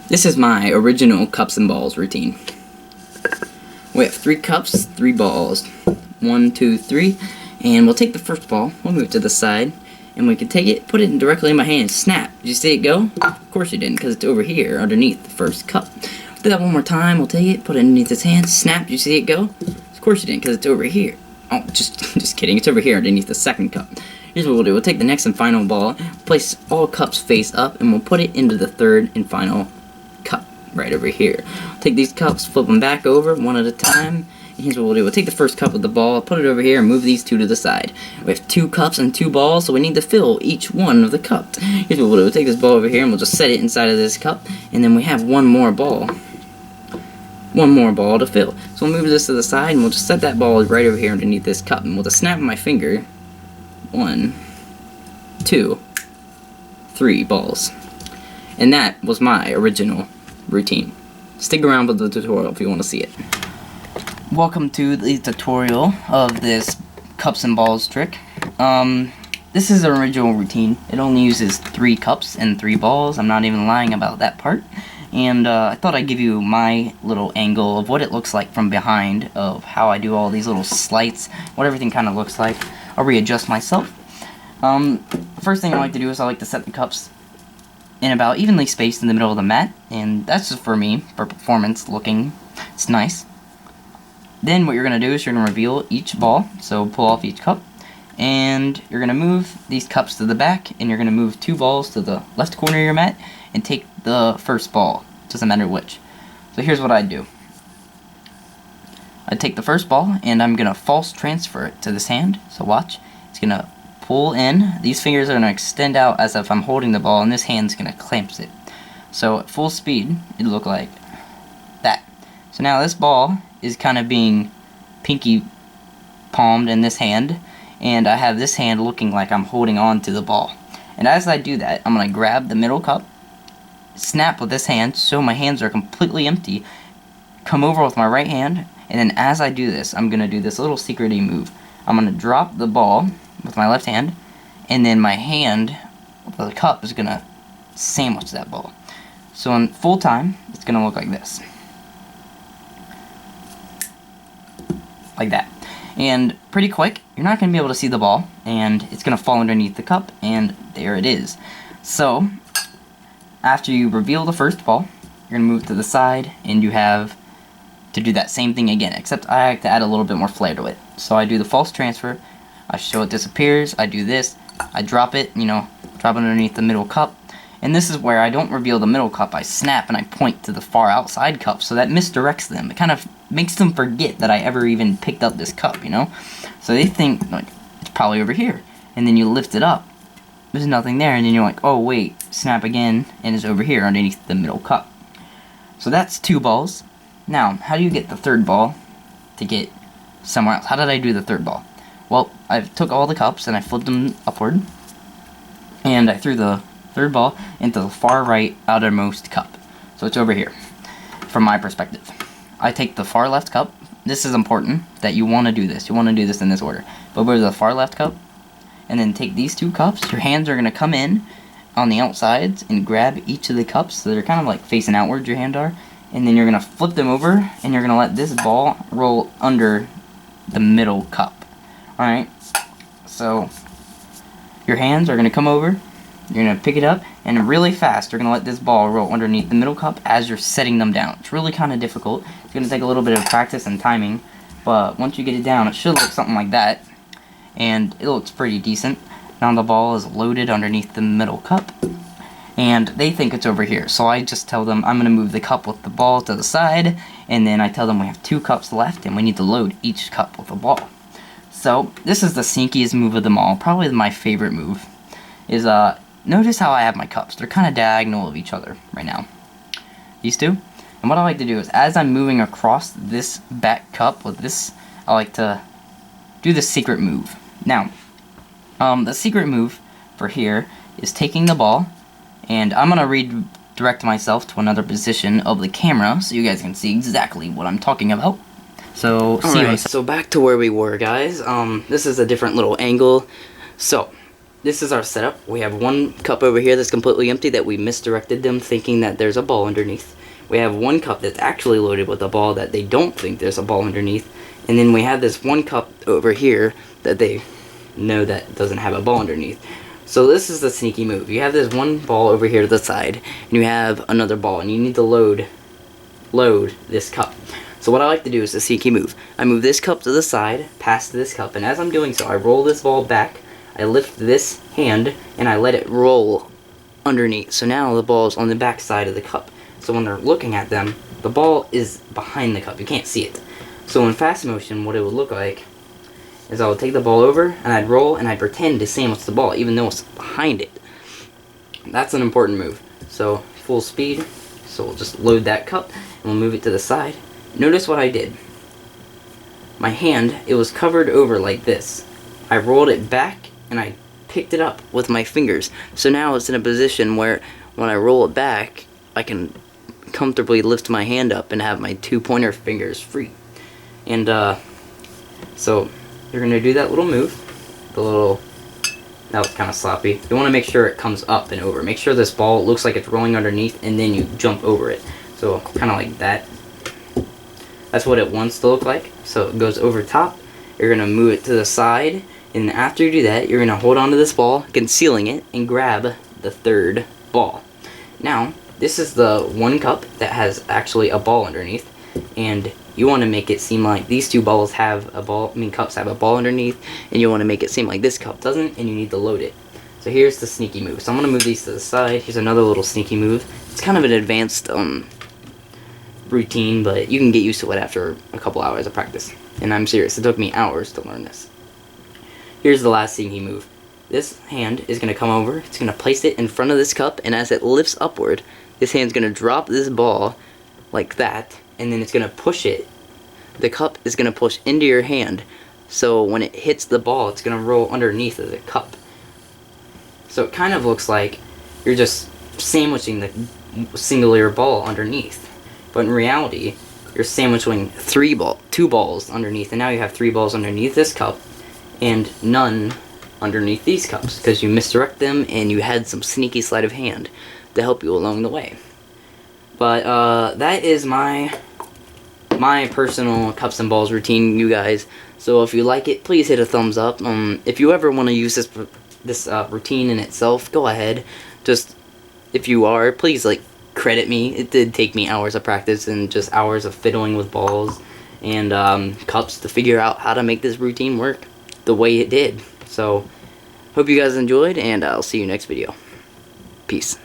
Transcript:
This is my original cups and balls routine. We have 3 cups, 3 balls. 1, 2, 3. And we'll take the first ball, we'll move it to the side, and we can take it, put it directly in my hand, snap. Did you see it go? Of course you didn't, because it's over here, underneath the first cup. Do that one more time, we'll take it, put it underneath his hand, snap. Did you see it go? Of course you didn't, because it's over here. Oh, just kidding, it's over here underneath the second cup. Here's what we'll do, we'll take the next and final ball, place all cups face up, and we'll put it into the third and final cup, right over here. Take these cups, flip them back over, one at a time. And here's what we'll do, we'll take the first cup with the ball, put it over here, and move these 2 to the side. We have 2 cups and 2 balls, so we need to fill each one of the cups. Here's what we'll do, we'll take this ball over here, and we'll just set it inside of this cup, and then we have one more ball to fill. So we'll move this to the side, and we'll just set that ball right over here underneath this cup, and we'll just snap my finger. 1, 2, 3 balls. And that was my original routine. Stick around with the tutorial if you want to see it. Welcome to the tutorial of this cups and balls trick. This is an original routine. It only uses 3 cups and 3 balls. I'm not even lying about that part. And I thought I'd give you my little angle of what it looks like from behind, of how I do all these little sleights, what everything kind of looks like. I'll readjust myself. First thing I like to do is I like to set the cups in about evenly spaced in the middle of the mat, and that's just for me, for performance looking. It's nice. Then what you're going to do is you're going to reveal each ball, so pull off each cup, and you're going to move these cups to the back, and you're going to move 2 balls to the left corner of your mat, and take the first ball, doesn't matter which. So here's what I'd do. I'd take the first ball, and I'm going to false transfer it to this hand, so watch. It's going to pull in, these fingers are going to extend out as if I'm holding the ball, and this hand's going to clamp it. So at full speed, it'll look like that. So now this ball is kind of being pinky palmed in this hand, and I have this hand looking like I'm holding on to the ball. And as I do that, I'm going to grab the middle cup, snap with this hand so my hands are completely empty, come over with my right hand, and then as I do this, I'm going to do this little secret-y move. I'm going to drop the ball with my left hand, and then my hand with the cup is going to sandwich that ball. So in full time, it's going to look like this. Like that. And pretty quick, you're not going to be able to see the ball, and it's going to fall underneath the cup, and there it is. So, after you reveal the first ball, you're going to move to the side, and you have to do that same thing again, except I like to add a little bit more flair to it. So I do the false transfer, I show it disappears, I do this, I drop it, drop it underneath the middle cup, and this is where I don't reveal the middle cup, I snap and I point to the far outside cup, so that misdirects them. It kind of makes them forget that I ever even picked up this cup, So they think, like, it's probably over here, and then you lift it up, there's nothing there, and then you're like, oh wait, snap again, and it's over here underneath the middle cup. So that's 2 balls. Now, how do you get the third ball to get somewhere else? How did I do the third ball? Well, I took all the cups and I flipped them upward, and I threw the third ball into the far right outermost cup. So it's over here, from my perspective. I take the far left cup. This is important that you want to do this. You want to do this in this order. But over to the far left cup, and then take these 2 cups. Your hands are going to come in on the outsides and grab each of the cups. So they're kind of like facing outward, your hand are. And then you're going to flip them over, and you're going to let this ball roll under the middle cup. Alright, so your hands are going to come over, you're going to pick it up, and really fast you're going to let this ball roll underneath the middle cup as you're setting them down. It's really kind of difficult. It's going to take a little bit of practice and timing, but once you get it down, it should look something like that, and it looks pretty decent. Now the ball is loaded underneath the middle cup, and they think it's over here, so I just tell them I'm going to move the cup with the ball to the side, and then I tell them we have 2 cups left, and we need to load each cup with a ball. So, this is the sneakiest move of them all, probably my favorite move, is, notice how I have my cups. They're kind of diagonal of each other right now. These 2. And what I like to do is, as I'm moving across this back cup with this, I like to do the secret move. Now, the secret move for here is taking the ball, and I'm going to redirect myself to another position of the camera so you guys can see exactly what I'm talking about. So, so back to where we were, guys. This is a different little angle. So, this is our setup. We have one cup over here that's completely empty that we misdirected them thinking that there's a ball underneath. We have one cup that's actually loaded with a ball that they don't think there's a ball underneath. And then we have this one cup over here that they know that doesn't have a ball underneath. So this is the sneaky move. You have this one ball over here to the side, and you have another ball, and you need to load this cup. So what I like to do is the sneaky move. I move this cup to the side, past this cup, and as I'm doing so, I roll this ball back, I lift this hand, and I let it roll underneath. So now the ball is on the back side of the cup. So when they're looking at them, the ball is behind the cup. You can't see it. So in fast motion, what it would look like is I would take the ball over, and I'd roll, and I'd pretend to sandwich the ball, even though it's behind it. That's an important move. So full speed. So we'll just load that cup, and we'll move it to the side. Notice what I did. My hand, it was covered over like this. I rolled it back, and I picked it up with my fingers. So now it's in a position where when I roll it back, I can comfortably lift my hand up and have my 2 pointer fingers free. And so you're going to do that little move. That was kind of sloppy. You want to make sure it comes up and over. Make sure this ball looks like it's rolling underneath, and then you jump over it. So kind of like that. That's what it wants to look like. So it goes over top. You're going to move it to the side, and after you do that, you're going to hold on to this ball, concealing it, and grab the third ball. Now, this is the one cup that has actually a ball underneath, and you want to make it seem like these two balls have a ball, cups have a ball underneath, and you want to make it seem like this cup doesn't, and you need to load it. So here's the sneaky move. So I'm going to move these to the side. Here's another little sneaky move. It's kind of an advanced routine, but you can get used to it after a couple hours of practice. And I'm serious, it took me hours to learn this. Here's the last sneaky move. This hand is going to come over, it's going to place it in front of this cup, and as it lifts upward, this hand's going to drop this ball like that, and then it's going to push it. The cup is going to push into your hand, so when it hits the ball, it's going to roll underneath of the cup. So it kind of looks like you're just sandwiching the singular ball underneath. But in reality, you're sandwiching two balls underneath, and now you have 3 balls underneath this cup, and none underneath these cups, because you misdirect them, and you had some sneaky sleight of hand to help you along the way. But that is my personal cups and balls routine, you guys. So if you like it, please hit a thumbs up. If you ever want to use this routine in itself, go ahead. Just if you are, please credit me. It did take me hours of practice and just hours of fiddling with balls and cups to figure out how to make this routine work the way it did. So hope you guys enjoyed, and I'll see you next video. Peace.